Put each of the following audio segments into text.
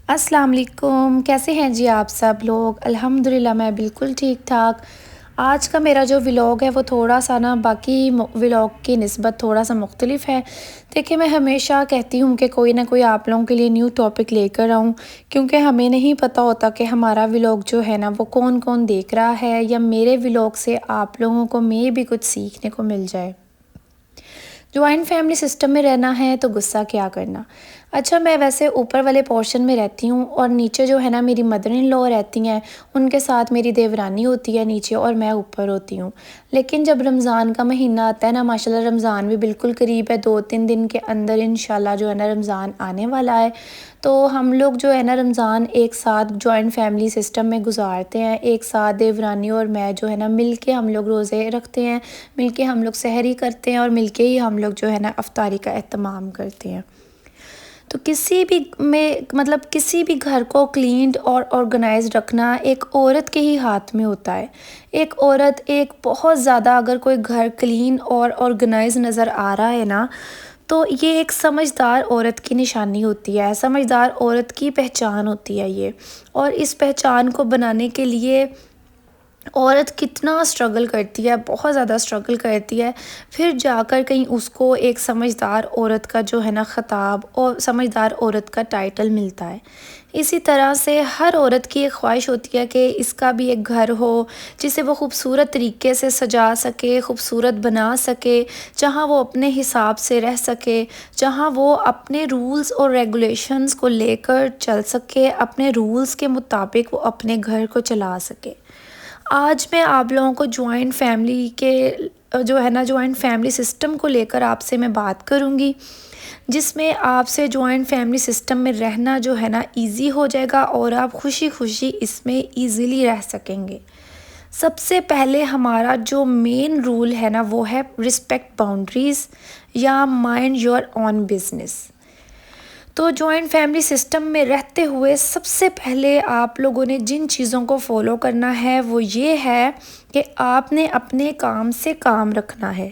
السلام علیکم، کیسے ہیں جی آپ سب لوگ؟ الحمدللہ میں بالکل ٹھیک ٹھاک۔ آج کا میرا جو ولاگ ہے وہ تھوڑا سا باقی ولاگ کی نسبت تھوڑا سا مختلف ہے۔ دیکھیں، میں ہمیشہ کہتی ہوں کہ کوئی نہ کوئی آپ لوگوں کے لیے نیو ٹاپک لے کر آؤں، کیونکہ ہمیں نہیں پتہ ہوتا کہ ہمارا ولاگ جو ہے وہ کون کون دیکھ رہا ہے، یا میرے ولاگ سے آپ لوگوں کو میں بھی کچھ سیکھنے کو مل جائے۔ جوائنٹ فیملی سسٹم میں رہنا ہے تو غصہ کیا کرنا۔ اچھا، میں ویسے اوپر والے پورشن میں رہتی ہوں، اور نیچے جو ہے میری مدر ان لا رہتی ہیں، ان کے ساتھ میری دیورانی ہوتی ہے نیچے، اور میں اوپر ہوتی ہوں۔ لیکن جب رمضان کا مہینہ آتا ہے نا، ماشاءاللہ رمضان بھی بالکل قریب ہے، 2-3 دن کے اندر انشاءاللہ جو ہے رمضان آنے والا ہے، تو ہم لوگ جو ہے رمضان ایک ساتھ جوائنٹ فیملی سسٹم میں گزارتے ہیں، ایک ساتھ دیورانی اور میں جو ہے مل کے ہم لوگ روزے رکھتے ہیں، مل کے ہم لوگ سحری کرتے ہیں، اور مل کے ہی ہم لوگ جو ہے افطاری کا اہتمام کرتے ہیں۔ تو کسی بھی گھر کو کلینڈ اور آرگنائز رکھنا ایک عورت کے ہی ہاتھ میں ہوتا ہے۔ ایک عورت بہت زیادہ اگر کوئی گھر کلین اور آرگنائز نظر آ رہا ہے نا، تو یہ ایک سمجھدار عورت کی نشانی ہوتی ہے، سمجھدار عورت کی پہچان ہوتی ہے یہ۔ اور اس پہچان کو بنانے کے لیے عورت کتنا سٹرگل کرتی ہے، بہت زیادہ سٹرگل کرتی ہے، پھر جا کر کہیں اس کو ایک سمجھدار عورت کا جو ہے خطاب اور سمجھدار عورت کا ٹائٹل ملتا ہے۔ اسی طرح سے ہر عورت کی ایک خواہش ہوتی ہے کہ اس کا بھی ایک گھر ہو، جسے وہ خوبصورت طریقے سے سجا سکے، خوبصورت بنا سکے، جہاں وہ اپنے حساب سے رہ سکے، جہاں وہ اپنے رولز اور ریگولیشنز کو لے کر چل سکے، اپنے رولز کے مطابق وہ اپنے گھر کو چلا سکے۔ آج میں آپ لوگوں کو جوائنٹ فیملی کے جوائنٹ فیملی سسٹم کو لے کر آپ سے میں بات کروں گی، جس میں آپ سے جوائنٹ فیملی سسٹم میں رہنا جو ہے ایزی ہو جائے گا، اور آپ خوشی خوشی اس میں ایزیلی رہ سکیں گے۔ سب سے پہلے ہمارا جو مین رول ہے وہ ہے رسپیکٹ باؤنڈریز، یا مائنڈ یور اون بزنس۔ تو جوائنٹ فیملی سسٹم میں رہتے ہوئے سب سے پہلے آپ لوگوں نے جن چیزوں کو فالو کرنا ہے وہ یہ ہے کہ آپ نے اپنے کام سے کام رکھنا ہے۔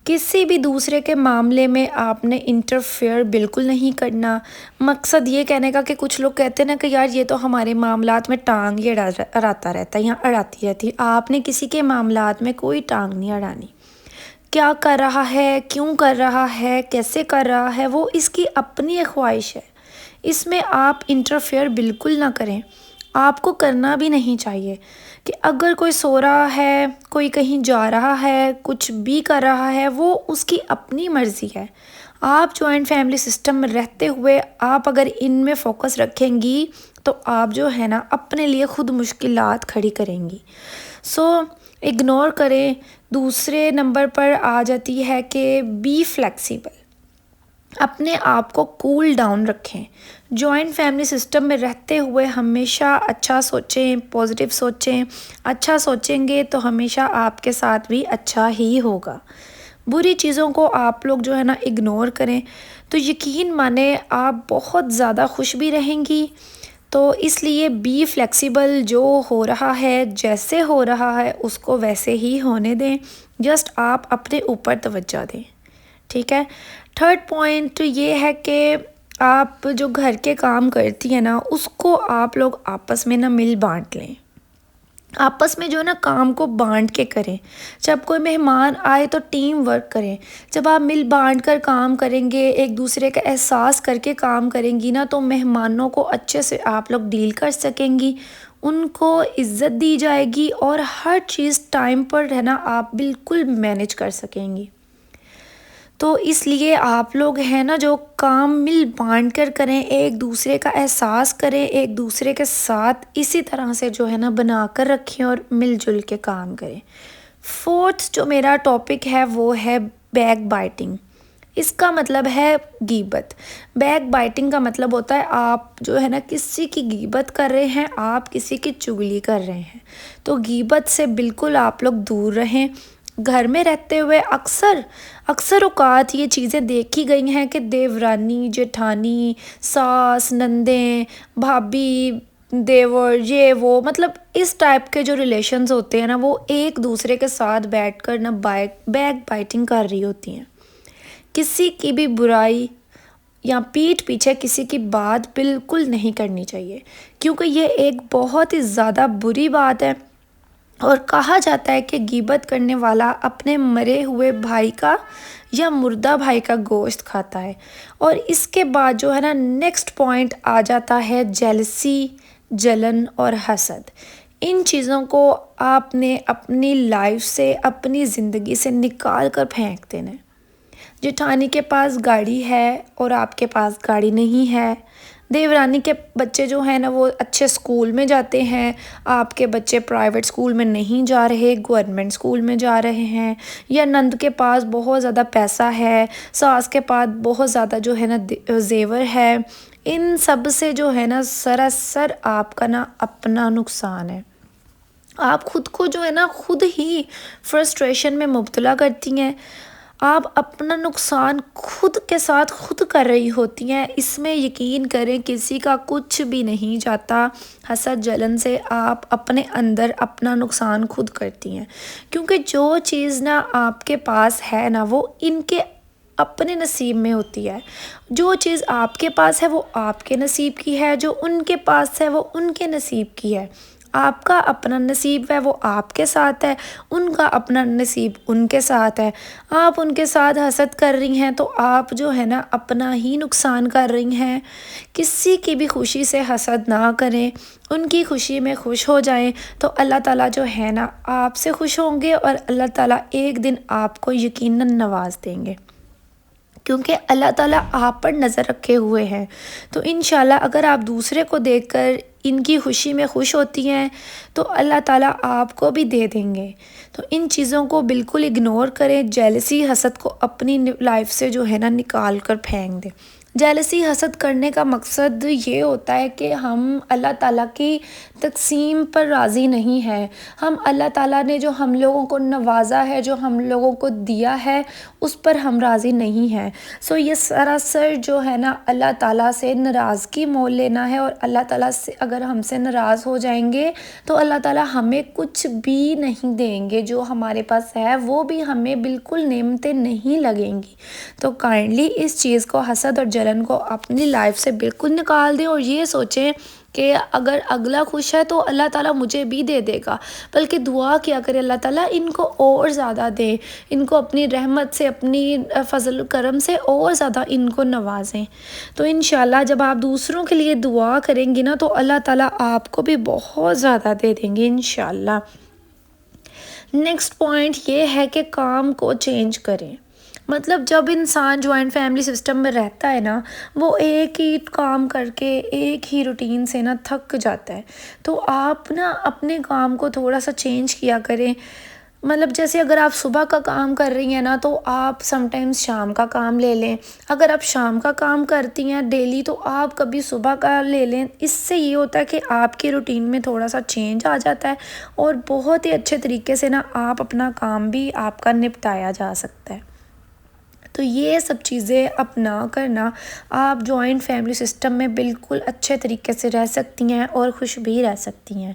کسی بھی دوسرے کے معاملے میں آپ نے انٹرفیئر بالکل نہیں کرنا۔ مقصد یہ کہنے کا کہ کچھ لوگ کہتے ہیں نا کہ یار یہ تو ہمارے معاملات میں ٹانگ ہی اڑاتا رہتا ہے یا اڑاتی رہتی ہے۔ آپ نے کسی کے معاملات میں کوئی ٹانگ نہیں اڑانی۔ کیا کر رہا ہے، کیوں کر رہا ہے، کیسے کر رہا ہے، وہ اس کی اپنی ایک خواہش ہے، اس میں آپ انٹرفیئر بالکل نہ کریں۔ آپ کو کرنا بھی نہیں چاہیے کہ اگر کوئی سو رہا ہے، کوئی کہیں جا رہا ہے، کچھ بھی کر رہا ہے، وہ اس کی اپنی مرضی ہے۔ آپ جوائنٹ فیملی سسٹم میں رہتے ہوئے آپ اگر ان میں فوکس رکھیں گی تو آپ جو ہے اپنے لیے خود مشکلات کھڑی کریں گی۔ اگنور کریں۔ دوسرے نمبر پر آ جاتی ہے کہ بی فلیکسیبل، اپنے آپ کو کول ڈاؤن رکھیں۔ جوائنٹ فیملی سسٹم میں رہتے ہوئے ہمیشہ اچھا سوچیں، پازیٹیو سوچیں۔ اچھا سوچیں گے تو ہمیشہ آپ کے ساتھ بھی اچھا ہی ہوگا۔ بری چیزوں کو آپ لوگ جو ہے اگنور کریں، تو یقین مانیں آپ بہت زیادہ خوش بھی رہیں گی۔ تو اس لیے بی فلیکسیبل، جو ہو رہا ہے جیسے ہو رہا ہے اس کو ویسے ہی ہونے دیں، جسٹ آپ اپنے اوپر توجہ دیں، ٹھیک ہے۔ تھرڈ پوائنٹ یہ ہے کہ آپ جو گھر کے کام کرتی ہیں اس کو آپ لوگ آپس میں مل بانٹ لیں۔ آپس میں جو کام کو بانٹ کے کریں۔ جب کوئی مہمان آئے تو ٹیم ورک کریں۔ جب آپ مل بانٹ کر کام کریں گے، ایک دوسرے کا احساس کر کے کام کریں گی تو مہمانوں کو اچھے سے آپ لوگ ڈیل کر سکیں گی، ان کو عزت دی جائے گی، اور ہر چیز ٹائم پر آپ بالکل مینیج کر سکیں گی۔ تو اس لیے آپ لوگ جو کام مل بانٹ کر کریں، ایک دوسرے کا احساس کریں، ایک دوسرے کے ساتھ اسی طرح سے جو بنا کر رکھیں اور مل جل کے کام کریں۔ فورتھ جو میرا ٹاپک ہے وہ ہے بیک بائٹنگ۔ اس کا مطلب ہے غیبت۔ بیک بائٹنگ کا مطلب ہوتا ہے آپ جو کسی کی غیبت کر رہے ہیں، آپ کسی کی چغلی کر رہے ہیں۔ تو غیبت سے بالکل آپ لوگ دور رہیں۔ گھر میں رہتے ہوئے اکثر اوقات یہ چیزیں دیکھی گئی ہیں کہ دیورانی، جیٹھانی، ساس، نندیں، بھابھی، دیور، یہ وہ، مطلب اس ٹائپ کے جو ریلیشنز ہوتے ہیں وہ ایک دوسرے کے ساتھ بیٹھ کر بیک بائٹنگ کر رہی ہوتی ہیں۔ کسی کی بھی برائی یا پیٹھ پیچھے کسی کی بات بالکل نہیں کرنی چاہیے، کیونکہ یہ ایک بہت ہی زیادہ بری بات ہے۔ اور کہا جاتا ہے کہ غیبت کرنے والا اپنے مرے ہوئے بھائی کا یا مردہ بھائی کا گوشت کھاتا ہے۔ اور اس کے بعد جو ہے نا نیکسٹ پوائنٹ آ جاتا ہے جیلسی، جلن اور حسد۔ ان چیزوں کو آپ نے اپنی لائف سے، اپنی زندگی سے نکال کر پھینک دینا ہے۔ جٹھانی کے پاس گاڑی ہے اور آپ کے پاس گاڑی نہیں ہے، دیورانی کے بچے جو ہیں نا وہ اچھے سکول میں جاتے ہیں، آپ کے بچے پرائیویٹ سکول میں نہیں جا رہے، گورنمنٹ سکول میں جا رہے ہیں، یا نند کے پاس بہت زیادہ پیسہ ہے، ساس کے پاس بہت زیادہ جو ہے نا زیور ہے، ان سب سے جو ہے نا سراسر آپ کا نا اپنا نقصان ہے۔ آپ خود کو جو ہے نا خود ہی فرسٹریشن میں مبتلا کرتی ہیں، آپ اپنا نقصان خود کے ساتھ خود کر رہی ہوتی ہیں۔ اس میں یقین کریں کسی کا کچھ بھی نہیں جاتا، حسد جلن سے آپ اپنے اندر اپنا نقصان خود کرتی ہیں، کیونکہ جو چیز نا آپ کے پاس ہے نا وہ ان کے اپنے نصیب میں ہوتی ہے۔ جو چیز آپ کے پاس ہے وہ آپ کے نصیب کی ہے، جو ان کے پاس ہے وہ ان کے نصیب کی ہے۔ آپ کا اپنا نصیب ہے وہ آپ کے ساتھ ہے، ان کا اپنا نصیب ان کے ساتھ ہے۔ آپ ان کے ساتھ حسد کر رہی ہیں تو آپ جو ہے نا اپنا ہی نقصان کر رہی ہیں۔ کسی کی بھی خوشی سے حسد نہ کریں، ان کی خوشی میں خوش ہو جائیں تو اللہ تعالیٰ جو ہے نا آپ سے خوش ہوں گے، اور اللہ تعالیٰ ایک دن آپ کو یقیناً نواز دیں گے، کیونکہ اللہ تعالیٰ آپ پر نظر رکھے ہوئے ہیں۔ تو انشاءاللہ اگر آپ دوسرے کو دیکھ کر ان کی خوشی میں خوش ہوتی ہیں تو اللہ تعالیٰ آپ کو بھی دے دیں گے۔ تو ان چیزوں کو بالکل اگنور کریں، جیلسی حسد کو اپنی لائف سے جو ہے نا نکال کر پھینک دیں۔ جیلسی حسد کرنے کا مقصد یہ ہوتا ہے کہ ہم اللہ تعالیٰ کی تقسیم پر راضی نہیں ہیں، ہم اللہ تعالیٰ نے جو ہم لوگوں کو نوازا ہے، جو ہم لوگوں کو دیا ہے، اس پر ہم راضی نہیں ہیں۔ یہ سراسر جو ہے نا اللہ تعالیٰ سے ناراضگی مول لینا ہے، اور اللہ تعالیٰ سے اگر ہم سے ناراض ہو جائیں گے تو اللہ تعالیٰ ہمیں کچھ بھی نہیں دیں گے، جو ہمارے پاس ہے وہ بھی ہمیں بالکل نعمتیں نہیں لگیں گی۔ تو کائنڈلی اس چیز کو، حسد اور جلن کو اپنی لائف سے بالکل نکال دیں، اور یہ سوچیں کہ اگر اگلا خوش ہے تو اللہ تعالیٰ مجھے بھی دے دے گا، بلکہ دعا کیا کرے اللہ تعالیٰ ان کو اور زیادہ دے، ان کو اپنی رحمت سے، اپنی فضل کرم سے اور زیادہ ان کو نوازیں۔ تو انشاءاللہ جب آپ دوسروں کے لیے دعا کریں گی نا تو اللہ تعالیٰ آپ کو بھی بہت زیادہ دے دیں گے انشاءاللہ۔ نیکسٹ پوائنٹ یہ ہے کہ کام کو چینج کریں۔ مطلب جب انسان جوائنٹ فیملی سسٹم میں رہتا ہے نا، وہ ایک ہی کام کر کے، ایک ہی روٹین سے نا تھک جاتا ہے۔ تو آپ نا اپنے کام کو تھوڑا سا چینج کیا کریں۔ مطلب جیسے اگر آپ صبح کا کام کر رہی ہیں نا تو آپ سم ٹائمز شام کا کام لے لیں۔ اگر آپ شام کا کام کرتی ہیں ڈیلی تو آپ کبھی صبح کا لے لیں۔ اس سے یہ ہوتا ہے کہ آپ کی روٹین میں تھوڑا سا چینج آ جاتا ہے، اور بہت ہی اچھے طریقے سے نا آپ اپنا کام بھی آپ کا نپٹایا جا سکتا ہے۔ تو یہ سب چیزیں اپنا کرنا آپ جوائنٹ فیملی سسٹم میں بالکل اچھے طریقے سے رہ سکتی ہیں اور خوش بھی رہ سکتی ہیں۔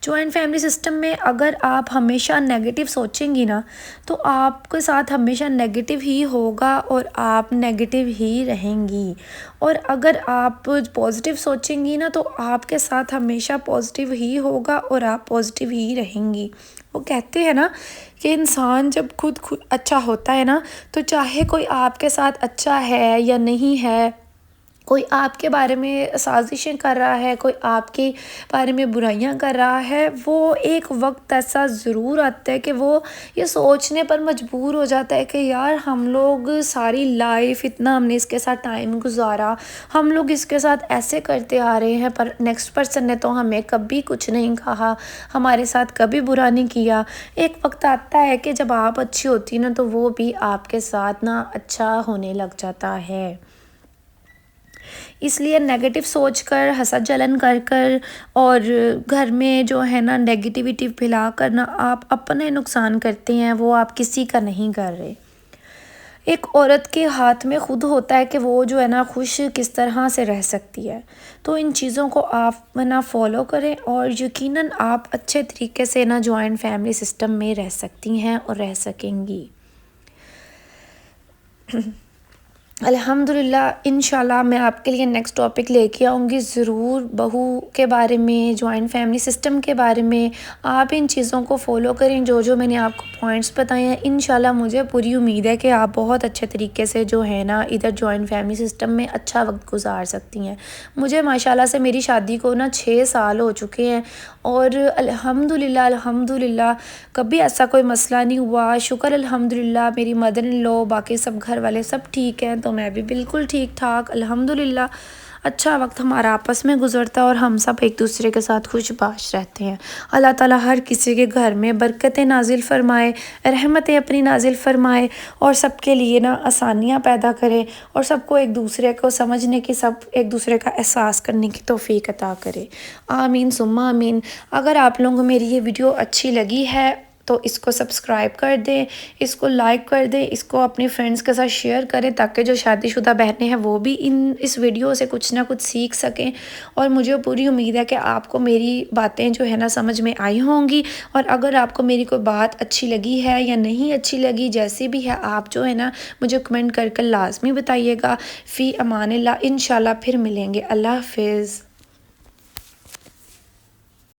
جوائنٹ فیملی سسٹم میں اگر آپ ہمیشہ نیگیٹو سوچیں گی نا تو آپ کے ساتھ ہمیشہ نیگیٹو ہی ہوگا، اور آپ نیگیٹو ہی رہیں گی، اور اگر آپ پازیٹیو سوچیں گی نا تو آپ کے ساتھ ہمیشہ پازیٹیو ہی ہوگا اور آپ پازیٹیو ہی رہیں گی۔ وہ کہتے ہیں نا کہ انسان جب خود اچھا ہوتا ہے نا تو چاہے کوئی آپ کے ساتھ اچھا ہے یا نہیں ہے، کوئی آپ کے بارے میں سازشیں کر رہا ہے، کوئی آپ کے بارے میں برائیاں کر رہا ہے، وہ ایک وقت ایسا ضرور آتا ہے کہ وہ یہ سوچنے پر مجبور ہو جاتا ہے کہ یار ہم لوگ ساری لائف اتنا ہم نے اس کے ساتھ ٹائم گزارا، ہم لوگ اس کے ساتھ ایسے کرتے آ رہے ہیں، پر نیکسٹ پرسن نے تو ہمیں کبھی کچھ نہیں کہا، ہمارے ساتھ کبھی برا نہیں کیا۔ ایک وقت آتا ہے کہ جب آپ اچھی ہوتی نا تو وہ بھی آپ کے ساتھ نا اچھا ہونے لگ جاتا ہے۔ اس لیے نیگیٹو سوچ کر، حسد جلن کر کر اور گھر میں جو ہے نا نیگیٹیوٹی پھیلا کر نا آپ اپنے نقصان کرتے ہیں، وہ آپ کسی کا نہیں کر رہے۔ ایک عورت کے ہاتھ میں خود ہوتا ہے کہ وہ جو ہے نا خوش کس طرح سے رہ سکتی ہے۔ تو ان چیزوں کو آپ نا فالو کریں، اور یقیناً آپ اچھے طریقے سے نا جوائنٹ فیملی سسٹم میں رہ سکتی ہیں اور رہ سکیں گی۔ الحمدللہ انشاءاللہ میں آپ کے لیے نیکسٹ ٹاپک لے کے آؤں گی ضرور، بہو کے بارے میں، جوائنٹ فیملی سسٹم کے بارے میں۔ آپ ان چیزوں کو فالو کریں جو جو میں نے آپ کو پوائنٹس بتائے ہیں۔ انشاءاللہ مجھے پوری امید ہے کہ آپ بہت اچھے طریقے سے جو ہے نا ادھر جوائنٹ فیملی سسٹم میں اچھا وقت گزار سکتی ہیں۔ مجھے ماشاءاللہ سے میری شادی کو نا 6 سال ہو چکے ہیں، اور الحمدللہ کبھی ایسا کوئی مسئلہ نہیں ہوا۔ شکر الحمدللہ، میری مدر ان لو باقی سب گھر والے سب ٹھیک ہیں، تو میں بھی بالکل ٹھیک ٹھاک الحمدللہ۔ اچھا وقت ہمارا آپس میں گزرتا ہے اور ہم سب ایک دوسرے کے ساتھ خوش باش رہتے ہیں۔ اللہ تعالیٰ ہر کسی کے گھر میں برکتیں نازل فرمائے، رحمتیں اپنی نازل فرمائے، اور سب کے لیے نا آسانیاں پیدا کرے، اور سب کو ایک دوسرے کو سمجھنے کی، سب ایک دوسرے کا احساس کرنے کی توفیق عطا کرے۔ آمین ثم آمین۔ اگر آپ لوگوں کو میری یہ ویڈیو اچھی لگی ہے تو اس کو سبسکرائب کر دیں، اس کو لائک کر دیں، اس کو اپنے فرینڈس کے ساتھ شیئر کریں، تاکہ جو شادی شدہ بہنیں ہیں وہ بھی اس ویڈیو سے کچھ نہ کچھ سیکھ سکیں۔ اور مجھے پوری امید ہے کہ آپ کو میری باتیں جو ہے نا سمجھ میں آئی ہوں گی، اور اگر آپ کو میری کوئی بات اچھی لگی ہے یا نہیں اچھی لگی، جیسی بھی ہے، آپ جو ہے نا مجھے کمنٹ کر کے لازمی بتائیے گا۔ فی امان اللہ، انشاءاللہ پھر ملیں گے۔ اللہ حافظ۔